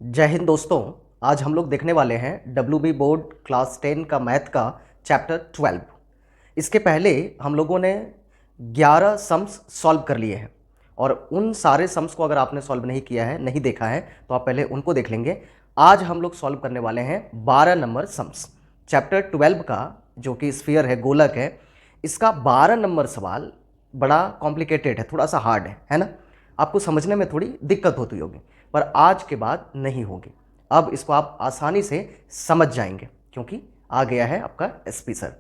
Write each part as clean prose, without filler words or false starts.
जय हिंद दोस्तों। आज हम लोग देखने वाले हैं WB बोर्ड क्लास 10 का मैथ का चैप्टर 12। इसके पहले हम लोगों ने 11 सम्स सॉल्व कर लिए हैं और उन सारे सम्स को अगर आपने सॉल्व नहीं किया है, नहीं देखा है, तो आप पहले उनको देख लेंगे। आज हम लोग सॉल्व करने वाले हैं 12 नंबर सम्स। चैप्टर 12 का जो कि स्फीयर है, गोलक है, इसका 12 नंबर सवाल बड़ा कॉम्प्लिकेटेड है, थोड़ा सा हार्ड है ना। आपको समझने में थोड़ी दिक्कत होती होगी, पर आज के बाद नहीं होगी। अब इसको आप आसानी से समझ जाएंगे क्योंकि आ गया है आपका एसपी सर।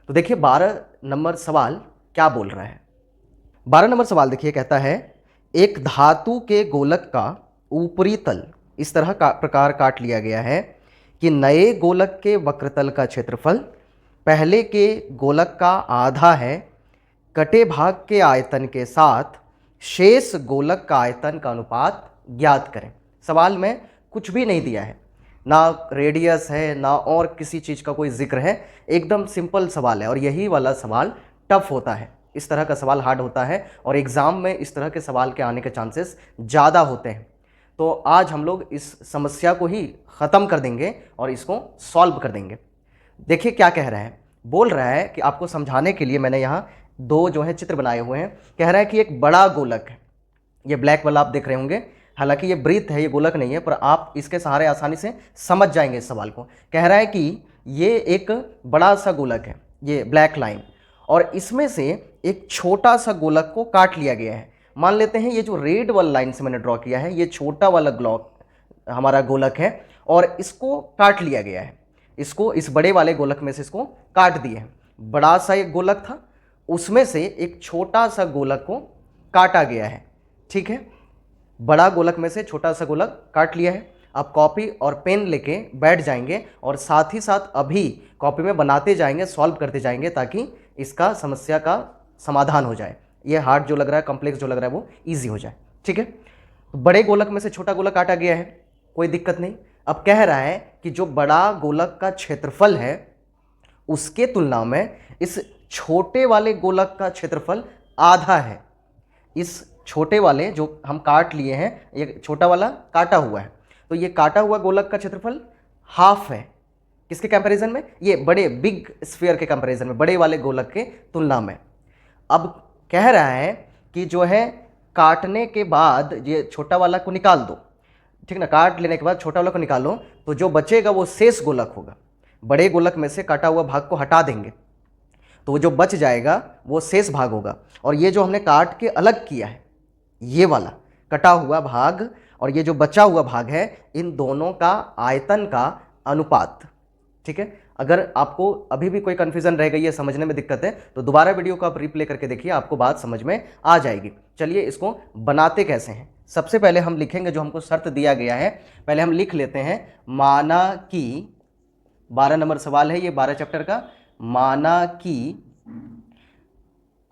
तो देखिए 12 नंबर सवाल क्या बोल रहा है। 12 नंबर सवाल देखिए, कहता है एक धातु के गोलक का ऊपरी तल इस तरह का प्रकार काट लिया गया है कि नए गोलक के वक्रतल का क्षेत्रफल पहले के गोलक का आधा है। कटे भाग के आयतन के साथ शेष गोलक का आयतन का अनुपात ज्ञात करें। सवाल में कुछ भी नहीं दिया है, ना रेडियस है ना और किसी चीज़ का कोई जिक्र है। एकदम सिंपल सवाल है और यही वाला सवाल टफ होता है। इस तरह का सवाल हार्ड होता है और एग्ज़ाम में इस तरह के सवाल के आने के चांसेस ज़्यादा होते हैं। तो आज हम लोग इस समस्या को ही ख़त्म कर देंगे और इसको सॉल्व कर देंगे। देखिए क्या कह रहा है, बोल रहा है कि आपको समझाने के लिए मैंने यहाँ दो जो है चित्र बनाए हुए हैं। कह रहा है कि एक बड़ा गोलक है, ये ब्लैक वाला आप देख रहे होंगे, हालांकि ये वृत्त है, ये गोलक नहीं है, पर आप इसके सहारे आसानी से समझ जाएंगे इस सवाल को। कह रहा है कि ये एक बड़ा सा गोलक है, ये ब्लैक लाइन, और इसमें से एक छोटा सा गोलक को काट लिया गया है। मान लेते हैं ये जो रेड वाला लाइन से मैंने ड्रॉ किया है, ये छोटा वाला ग्लॉक हमारा गोलक है और इसको काट लिया गया है। इसको इस बड़े वाले गोलक में से इसको काट दिए हैं। बड़ा सा एक गोलक था, उसमें से एक छोटा सा गोलक को काटा गया है। ठीक है, बड़ा गोलक में से छोटा सा गोलक काट लिया है। आप कॉपी और पेन लेके बैठ जाएंगे और साथ ही साथ अभी कॉपी में बनाते जाएंगे, सॉल्व करते जाएंगे, ताकि इसका समस्या का समाधान हो जाए। ये हार्ड जो लग रहा है, कॉम्प्लेक्स जो लग रहा है, वो ईजी हो जाए। ठीक है, बड़े गोलक में से छोटा गोलक काटा गया है, कोई दिक्कत नहीं। अब कह रहा है कि जो बड़ा गोलक का क्षेत्रफल है उसके तुलना में इस छोटे वाले गोलक का क्षेत्रफल आधा है। इस छोटे वाले जो हम काट लिए हैं, ये छोटा वाला काटा हुआ है, तो ये काटा हुआ गोलक का क्षेत्रफल हाफ है। किसके कंपैरिजन में? ये बड़े बिग स्फीयर के कंपैरिजन में, बड़े वाले गोलक के तुलना में। अब कह रहा है कि जो है काटने के बाद ये छोटा वाला को निकाल दो, ठीक ना, काट लेने के बाद छोटा वाला को निकालो तो जो बचेगा वो शेष गोलक होगा। बड़े गोलक में से काटा हुआ भाग को हटा देंगे तो वो जो बच जाएगा वो शेष भाग होगा। और ये जो हमने काट के अलग किया है, ये वाला कटा हुआ भाग और ये जो बचा हुआ भाग है, इन दोनों का आयतन का अनुपात। ठीक है, अगर आपको अभी भी कोई कन्फ्यूजन रह गई है, समझने में दिक्कत है, तो दोबारा वीडियो को आप रिप्ले करके देखिए, आपको बात समझ में आ जाएगी। चलिए इसको बनाते कैसे हैं। सबसे पहले हम लिखेंगे जो हमको शर्त दिया गया है, पहले हम लिख लेते हैं। माना कि 12 नंबर सवाल है ये 12 चैप्टर का। माना कि,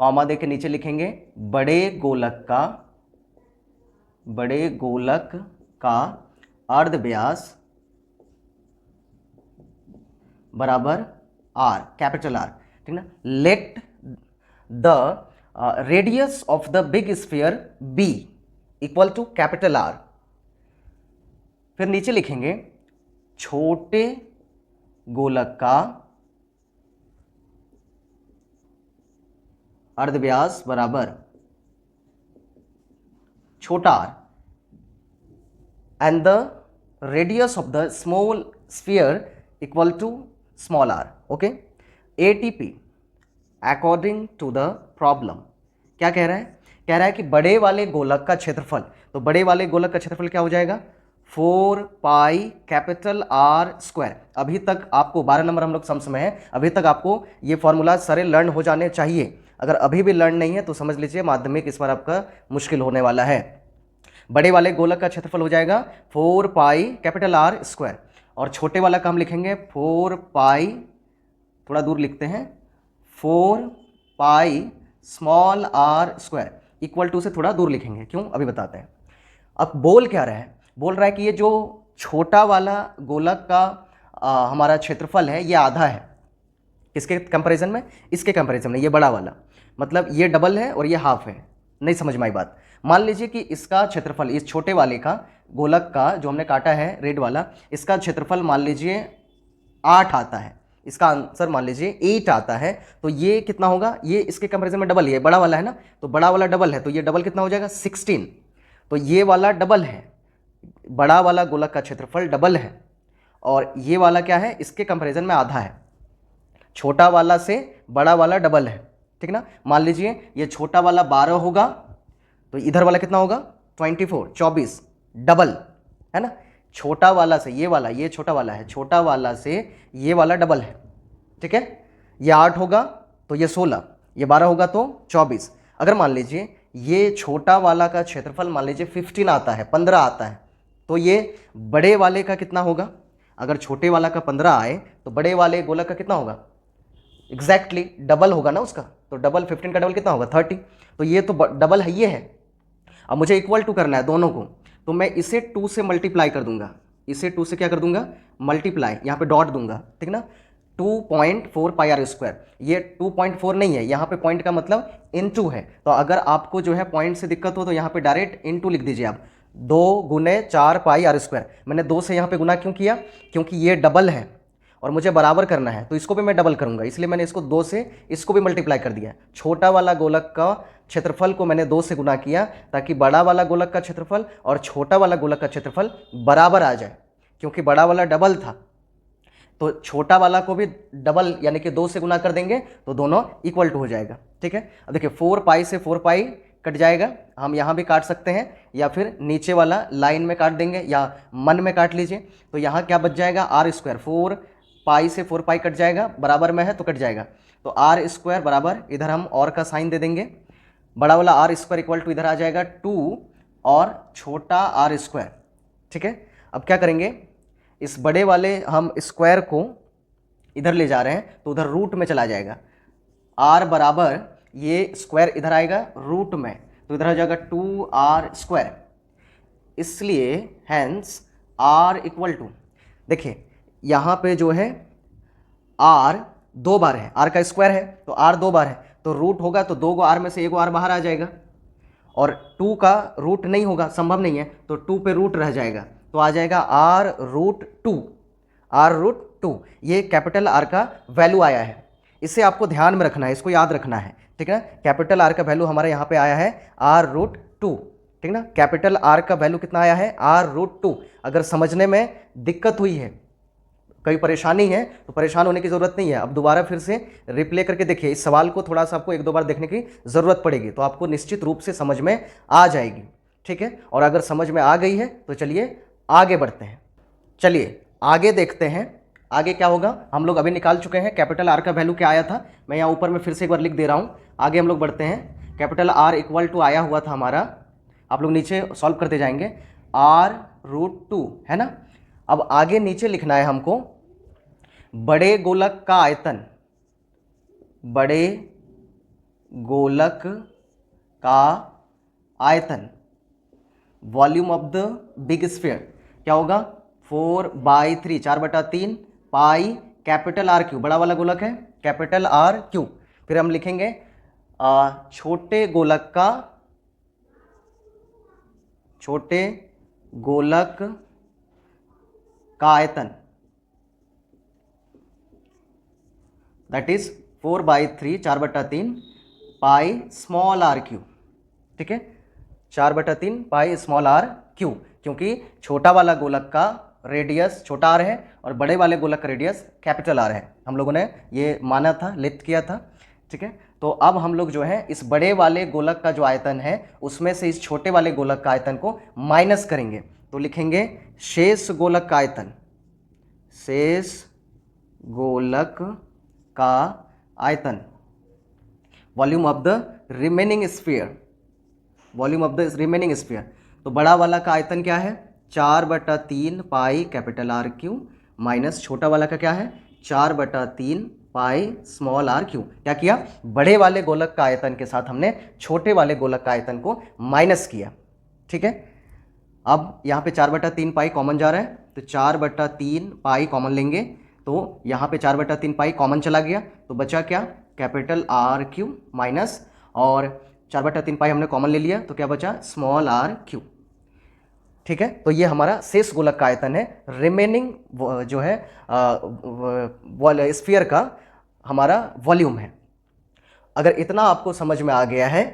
कॉमा देके नीचे लिखेंगे, बड़े गोलक का अर्धव्यास बराबर आर, कैपिटल आर, ठीक ना। Let the radius of the big sphere be equal to capital R. फिर नीचे लिखेंगे छोटे गोलक का अर्धव्यास बराबर छोटा R and the radius of the small sphere equal to small R. Okay, ATP according to the problem. क्या कह रहा है? कह रहा है कि बड़े वाले गोलक का क्षेत्रफल, तो बड़े वाले गोलक का क्षेत्रफल क्या हो जाएगा? 4 पाई कैपिटल आर स्क्वायर। अभी तक आपको 12 नंबर हम लोग सम्स में है, अभी तक आपको ये फॉर्मूला सारे लर्न हो जाने चाहिए। अगर अभी भी लर्न नहीं है तो समझ लीजिए माध्यमिक इस बार आपका मुश्किल होने वाला है। बड़े वाले गोलक का क्षेत्रफल हो जाएगा 4 पाई कैपिटल आर स्क्वायर, और छोटे वाला का हम लिखेंगे 4 पाई, थोड़ा दूर लिखते हैं, 4 pi small R square, equal to से थोड़ा दूर लिखेंगे, क्यों अभी बताते हैं। अब बोल क्या रहा है? बोल रहा है कि ये जो छोटा वाला गोलक का हमारा क्षेत्रफल है ये आधा है। किसके कंपैरिजन में? इसके कंपैरिजन में, ये बड़ा वाला, मतलब ये डबल है और ये हाफ है। नहीं समझ में आई बात? मान लीजिए कि इसका क्षेत्रफल इस छोटे वाले का गोलक का जो हमने काटा है रेड वाला, इसका क्षेत्रफल मान लीजिए 8 आता है, इसका आंसर मान लीजिए 8 आता है, तो ये कितना होगा, ये इसके कंपैरिजन में डबल, ये बड़ा वाला है ना, तो बड़ा वाला डबल है, तो ये डबल कितना हो जाएगा 16। तो ये वाला डबल है, बड़ा वाला गोलक का क्षेत्रफल डबल है, और ये वाला क्या है, इसके कंपैरिजन में आधा है। छोटा वाला से बड़ा वाला डबल है, ठीक ना। मान लीजिए ये छोटा वाला 12 होगा, तो इधर वाला कितना होगा 24, 24 डबल है ना। छोटा वाला से ये वाला, ये छोटा वाला है, छोटा वाला से ये वाला डबल है, ठीक है। ये 8 होगा तो ये 16, ये 12 होगा तो 24। अगर मान लीजिए ये छोटा वाला का क्षेत्रफल मान लीजिए 15 आता है, 15 आता है, तो ये बड़े वाले का कितना होगा। अगर छोटे वाला का 15 आए तो बड़े वाले गोलक का कितना होगा, एग्जैक्टली डबल होगा ना उसका, तो डबल 15 का डबल कितना होगा 30। तो ये तो डबल है, ये है। अब मुझे इक्वल टू करना है दोनों को, तो मैं इसे 2 से मल्टीप्लाई कर दूंगा, इसे 2 से क्या कर दूंगा मल्टीप्लाई, यहाँ पे डॉट दूंगा, ठीक ना। 2.4 पाई आर स्क्वायर, ये 2.4 नहीं है, यहाँ पे पॉइंट का मतलब इनटू है, तो अगर आपको जो है पॉइंट से दिक्कत हो तो यहाँ पे डायरेक्ट इनटू लिख दीजिए आप। 2 गुने 4 पाई आर स्क्वायर, मैंने 2 से यहाँ पे गुना क्यों किया, क्योंकि ये डबल है और मुझे बराबर करना है, तो इसको भी मैं डबल करूंगा, इसलिए मैंने इसको 2 से इसको भी मल्टीप्लाई कर दिया। छोटा वाला गोलक का क्षेत्रफल को मैंने 2 से गुना किया ताकि बड़ा वाला गोलक का क्षेत्रफल और छोटा वाला गोलक का क्षेत्रफल बराबर आ जाए, क्योंकि बड़ा वाला डबल था तो छोटा वाला को भी डबल यानी कि 2 से गुना कर देंगे तो दोनों इक्वल टू हो जाएगा, ठीक है। अब देखिए 4 पाई से 4 पाई कट जाएगा, हम यहाँ भी काट सकते हैं या फिर नीचे वाला लाइन में काट देंगे या मन में काट लीजिए। तो यहाँ क्या बच जाएगा आर स्क्वायर, 4 पाई से 4 पाई कट जाएगा, बराबर में है तो कट जाएगा, तो आर स्क्वायर बराबर, इधर हम और का साइन दे देंगे, बड़ा वाला आर स्क्वायर इक्वल टू इधर आ जाएगा 2 और छोटा आर स्क्वायर, ठीक है। अब क्या करेंगे, इस बड़े वाले हम स्क्वायर को इधर ले जा रहे हैं तो उधर रूट में चला जाएगा, आर बराबर ये स्क्वायर इधर आएगा रूट में, तो इधर आ जाएगा 2r स्क्वायर, इसलिए हैंस r इक्वल टू, देखिए यहाँ पे जो है r 2 बार है, r का स्क्वायर है तो r 2 बार है, तो रूट होगा तो 2 r में से 1 r बाहर आ जाएगा, और 2 का रूट नहीं होगा, संभव नहीं है, तो 2 पे रूट रह जाएगा, तो आ जाएगा r रूट 2, r रूट 2। ये कैपिटल R का वैल्यू आया है, इसे आपको ध्यान में रखना है, इसको याद रखना है, ठीक है। कैपिटल R का वैल्यू हमारे यहाँ पे आया है r रूट 2, ठीक ना। कैपिटल R का वैल्यू कितना आया है r रूट 2। अगर समझने में दिक्कत हुई है, कोई परेशानी है तो परेशान होने की ज़रूरत नहीं है, अब दोबारा फिर से रिप्ले करके देखिए, इस सवाल को थोड़ा सा आपको 1-2 बार देखने की ज़रूरत पड़ेगी, तो आपको निश्चित रूप से समझ में आ जाएगी, ठीक है। और अगर समझ में आ गई है तो चलिए आगे बढ़ते हैं। चलिए आगे देखते हैं, आगे क्या होगा। हम लोग अभी निकाल चुके हैं कैपिटल R का वैल्यू क्या आया था, मैं यहाँ ऊपर में फिर से एक बार लिख दे रहा हूँ। आगे हम लोग बढ़ते हैं, कैपिटल R इक्वल टू आया हुआ था हमारा, आप लोग नीचे सॉल्व करते जाएंगे, r रूट 2 है ना। अब आगे नीचे लिखना है हमको बड़े गोलक का आयतन, बड़े गोलक का आयतन, volume of the big sphere क्या होगा 4/3, 4/3 पाई कैपिटल R क्यू, बड़ा वाला गोलक है कैपिटल R क्यू। फिर हम लिखेंगे छोटे गोलक का आयतन, that is 4/3, 4/3 pi small r Q, ठीक है। 4/3 पाई स्मॉल r क्यू, क्योंकि छोटा वाला गोलक का रेडियस छोटा r है और बड़े वाले गोलक का रेडियस कैपिटल R है, हम लोगों ने ये माना था, लिख किया था, ठीक है। तो अब हम लोग जो है इस बड़े वाले गोलक का जो आयतन है उसमें से इस छोटे वाले गोलक का आयतन को माइनस करेंगे, तो लिखेंगे शेष गोलक का आयतन, शेष गोलक का आयतन, volume of the remaining sphere, volume of the remaining sphere. तो बड़ा वाला का आयतन क्या है 4/3 pi capital R Q, minus छोटा वाला का क्या है 4/3 पाई स्मॉल r क्यू। क्या किया, बड़े वाले गोलक का आयतन के साथ हमने छोटे वाले गोलक का आयतन को माइनस किया, ठीक है। अब यहाँ पे 4/3 पाई कॉमन जा रहा है, तो 4/3 पाई कॉमन लेंगे, तो यहाँ पे 4/3 पाई कॉमन चला गया, तो बचा क्या कैपिटल R क्यू माइनस, और 4/3 पाई हमने कॉमन ले लिया तो क्या बचा स्मॉल r क्यू। ठीक है, तो ये हमारा शेष गोलक का आयतन है। रिमेनिंग जो है स्फीयर का हमारा वॉल्यूम है। अगर इतना आपको समझ में आ गया है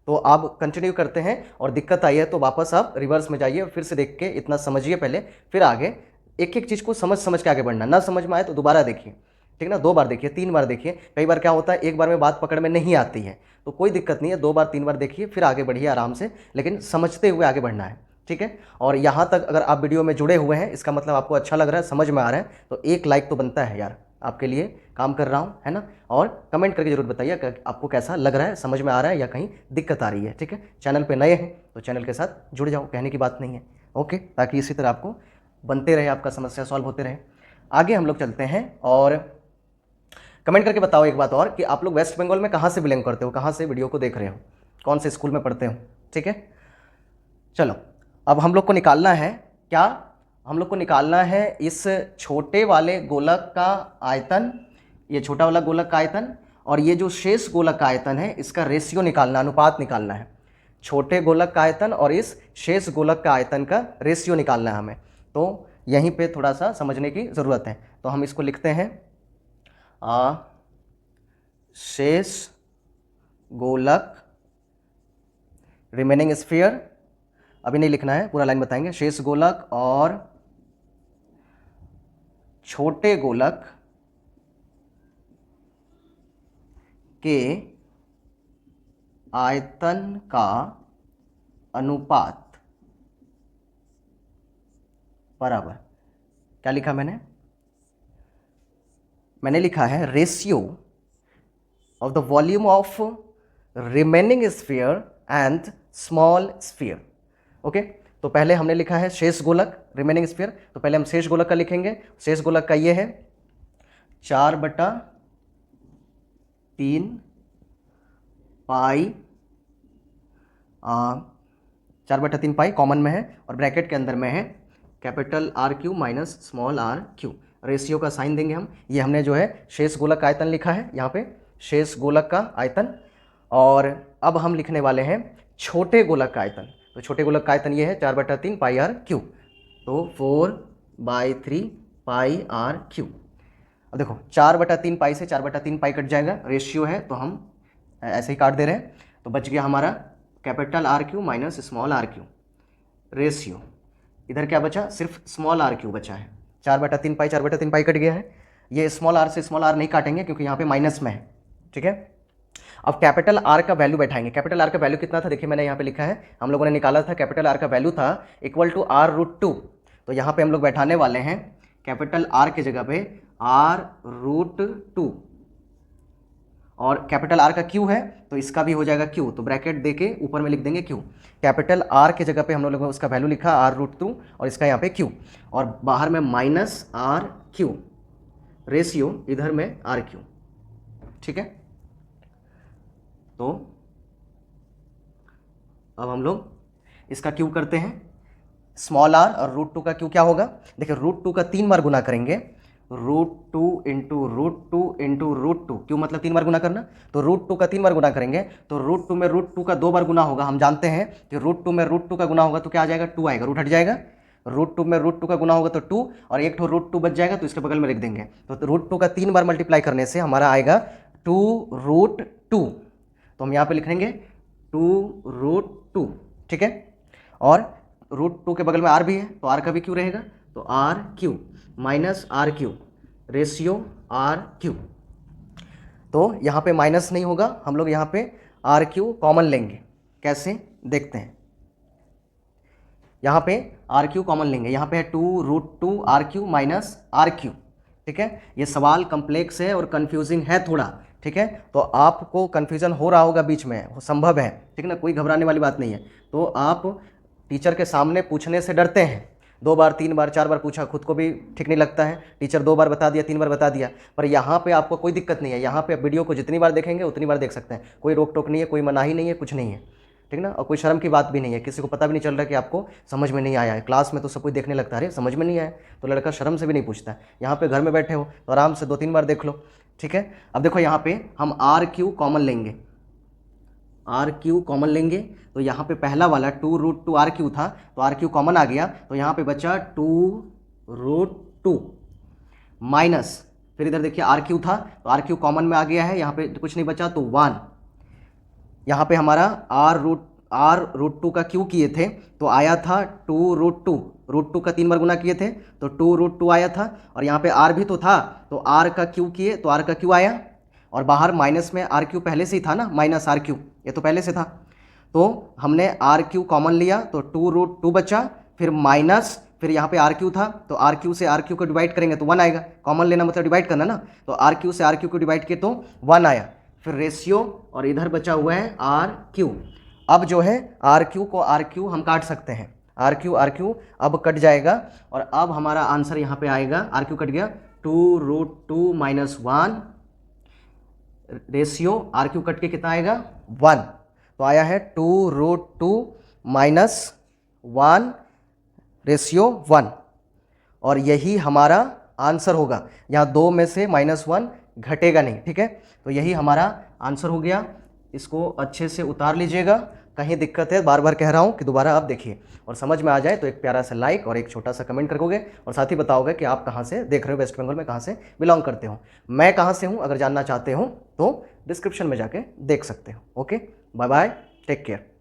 तो आप कंटिन्यू करते हैं, और दिक्कत आई है तो वापस आप रिवर्स में जाइए, फिर से देख के इतना समझिए पहले, फिर आगे एक एक चीज़ को समझ समझ के आगे बढ़ना। ना समझ में आए तो दोबारा देखिए, ठीक ना, 2 बार देखिए, 3 बार देखिए। कई बार क्या होता है, एक बार में बात पकड़ में नहीं आती है, तो कोई दिक्कत नहीं है, 2 बार 3 बार देखिए, फिर आगे बढ़िए आराम से, लेकिन समझते हुए आगे बढ़ना है, ठीक है। और यहाँ तक अगर आप वीडियो में जुड़े हुए हैं, इसका मतलब आपको अच्छा लग रहा है, समझ में आ रहा है, तो एक लाइक तो बनता है यार, आपके लिए काम कर रहा हूँ, है ना। और कमेंट करके जरूर बताइए कि आपको कैसा लग रहा है, समझ में आ रहा है या कहीं दिक्कत आ रही है, ठीक है। चैनल पे नए हैं तो चैनल के साथ जुड़ जाओ, कहने की बात नहीं है, ओके, ताकि इसी तरह आपको बनते रहे, आपका समस्या सॉल्व होते रहे। आगे हम लोग चलते हैं, और कमेंट करके बताओ एक बात और, कि आप लोग वेस्ट बंगाल में कहाँ से बिलोंग करते हो, कहाँ से वीडियो को देख रहे हो, कौन से स्कूल में पढ़ते हो, ठीक है। चलो, अब हम लोग को निकालना है क्या, हम लोग को निकालना है इस छोटे वाले गोलक का आयतन, ये छोटा वाला गोलक का आयतन, और ये जो शेष गोलक का आयतन है इसका रेशियो निकालना, अनुपात निकालना है। छोटे गोलक का आयतन और इस शेष गोलक का आयतन का रेशियो निकालना है हमें। तो यहीं पे थोड़ा सा समझने की ज़रूरत है, तो हम इसको लिखते हैं शेष गोलक, रिमेनिंग स्फीयर, अभी नहीं लिखना है, पूरा लाइन बताएंगे। शेष गोलक और छोटे गोलक के आयतन का अनुपात बराबर, क्या लिखा मैंने लिखा है ratio of the volume of remaining sphere and small sphere, okay. तो पहले हमने लिखा है शेष गोलक, रिमेनिंग स्फीयर, तो पहले हम शेष गोलक का लिखेंगे। शेष गोलक का ये है 4/3 पाई, 4/3 पाई कॉमन में है, और ब्रैकेट के अंदर में है capital R³ minus small r³। Ratio का साइन देंगे हम। ये हमने जो है शेष गोलक का आयतन लिखा है यहाँ पे, शेष गोलक का आयतन। और अब हम लिखने वाले हैं छोटे गोलक का आयतन। तो छोटे गोलक का आयतन ये है 4/3 पाई r³, तो 4/3 पाई r³। अब देखो 4/3 पाई से 4/3 पाई कट जाएगा, रेशियो है तो हम ऐसे ही काट दे रहे हैं, तो बच गया हमारा capital R³ minus small r³। Ratio इधर क्या बचा, सिर्फ स्मॉल r³ बचा है। 4/3 पाई 4/3 पाई कट गया है, ये स्मॉल r से स्मॉल r नहीं काटेंगे क्योंकि यहाँ पे माइनस में है, ठीक है। अब कैपिटल R का वैल्यू बैठाएंगे। कैपिटल R का वैल्यू कितना था, देखिए मैंने यहाँ पे लिखा है, हम लोगों ने निकाला था, कैपिटल R का वैल्यू था इक्वल टू r√2। तो यहाँ पे हम लोग बैठाने वाले हैं कैपिटल R की जगह पे r√2, और कैपिटल R का Q है तो इसका भी हो जाएगा Q, तो ब्रैकेट देके ऊपर में लिख देंगे Q। कैपिटल R की जगह पे हम लोगों ने उसका वैल्यू लिखा r√2, और इसका यहाँ पे Q, और बाहर में माइनस r³, रेशियो इधर में r³, ठीक है। तो अब हम लोग इसका Q करते हैं, स्मॉल r और √2 का Q क्या होगा, देखिए √2 का 3 बार गुना करेंगे, √2 इंटू √2 इंटू √2, क्यों मतलब 3 बार गुना करना, तो √2 का 3 बार गुना करेंगे तो √2 में √2 का 2 बार गुना होगा। हम जानते हैं कि √2 में √2 का गुना होगा तो क्या आ जाएगा, 2 आएगा, रूट हट जाएगा। √2 में √2 का गुना होगा तो 2, और एक ठो √2 बच जाएगा तो इसके बगल में लिख देंगे। तो √2 का 3 बार मल्टीप्लाई करने से हमारा आएगा 2√2, तो हम यहाँ पे लिखेंगे 2√2, ठीक है। और √2 के बगल में r भी है तो r का भी q रहेगा, तो r³ minus r³, ratio r³। तो यहाँ पे माइनस नहीं होगा, हम लोग यहाँ पे r³ कॉमन लेंगे। कैसे देखते हैं, यहाँ पे r³ कॉमन लेंगे, यहाँ पे है 2√2 r³ माइनस r³, ठीक है। ये सवाल कम्प्लेक्स है और कंफ्यूजिंग है थोड़ा, ठीक है, तो आपको कन्फ्यूजन हो रहा होगा बीच में, संभव है, ठीक ना, कोई घबराने वाली बात नहीं है। तो आप टीचर के सामने पूछने से डरते हैं, 2 बार 3 बार 4 बार पूछा, खुद को भी ठीक नहीं लगता है, टीचर 2 बार बता दिया 3 बार बता दिया, पर यहाँ पे आपको कोई दिक्कत नहीं है। यहाँ पे वीडियो को जितनी बार देखेंगे उतनी बार देख सकते हैं, कोई रोक टोक नहीं है, कोई मनाही नहीं है, कुछ नहीं है, ठीक ना। और कोई शर्म की बात भी नहीं है, किसी को पता भी नहीं चल रहा कि आपको समझ में नहीं आया है। क्लास में तो सब कुछ देखने लगता है, अरे समझ में नहीं आया, तो लड़का शर्म से भी नहीं पूछता है। यहाँ पे घर में बैठे हो तो आराम से 2-3 बार देख लो, ठीक है। अब देखो यहाँ पे हम r³ कॉमन लेंगे, आर क्यू कॉमन लेंगे तो यहाँ पे पहला वाला 2√2 आर क्यू था, तो आर क्यू कॉमन आ गया, तो यहाँ पे बचा 2√2 माइनस, फिर इधर देखिए आर क्यू था तो आर क्यू कॉमन में आ गया है, यहाँ पे कुछ नहीं बचा तो 1। यहाँ पे हमारा r√2 का क्यू किए थे तो आया था 2√2, √2 का 3 बार गुना किए थे तो 2√2 आया था, और यहाँ पे r भी तो था तो r का क्यू किए तो r का क्यू आया, और बाहर माइनस में आर क्यू पहले से ही था ना, माइनस आर क्यू ये तो पहले से था, तो हमने आर क्यू कॉमन लिया तो 2√2 बचा, फिर माइनस, फिर यहाँ पे आर क्यू था तो आर क्यू से आर क्यू को डिवाइड करेंगे तो 1 आएगा, कॉमन लेना मतलब डिवाइड करना ना, तो आर क्यू से आर क्यू को डिवाइड किए तो 1 आया, फिर रेशियो, और इधर बचा हुआ है आर क्यू। अब जो है आर क्यू को आर क्यू हम काट सकते हैं, आर क्यू अब कट जाएगा, और अब हमारा आंसर यहाँ पे आएगा, आर क्यू कट गया, 2√2 minus 1 ratio R Q cut के कितना आएगा 1, तो आया है 2√2 माइनस 1 रेशियो 1, और यही हमारा आंसर होगा। यहाँ 2 में से -1 घटेगा नहीं, ठीक है, तो यही हमारा आंसर हो गया। इसको अच्छे से उतार लीजिएगा, कहीं दिक्कत है बार बार कह रहा हूँ कि दोबारा आप देखिए, और समझ में आ जाए तो एक प्यारा सा लाइक और एक छोटा सा कमेंट करोगे, और साथ ही बताओगे कि आप कहाँ से देख रहे हो, वेस्ट बंगाल में कहाँ से बिलोंग करते हो, मैं कहाँ से हूँ अगर जानना चाहते हो तो डिस्क्रिप्शन में जाके देख सकते हो। Okay, bye bye, take care.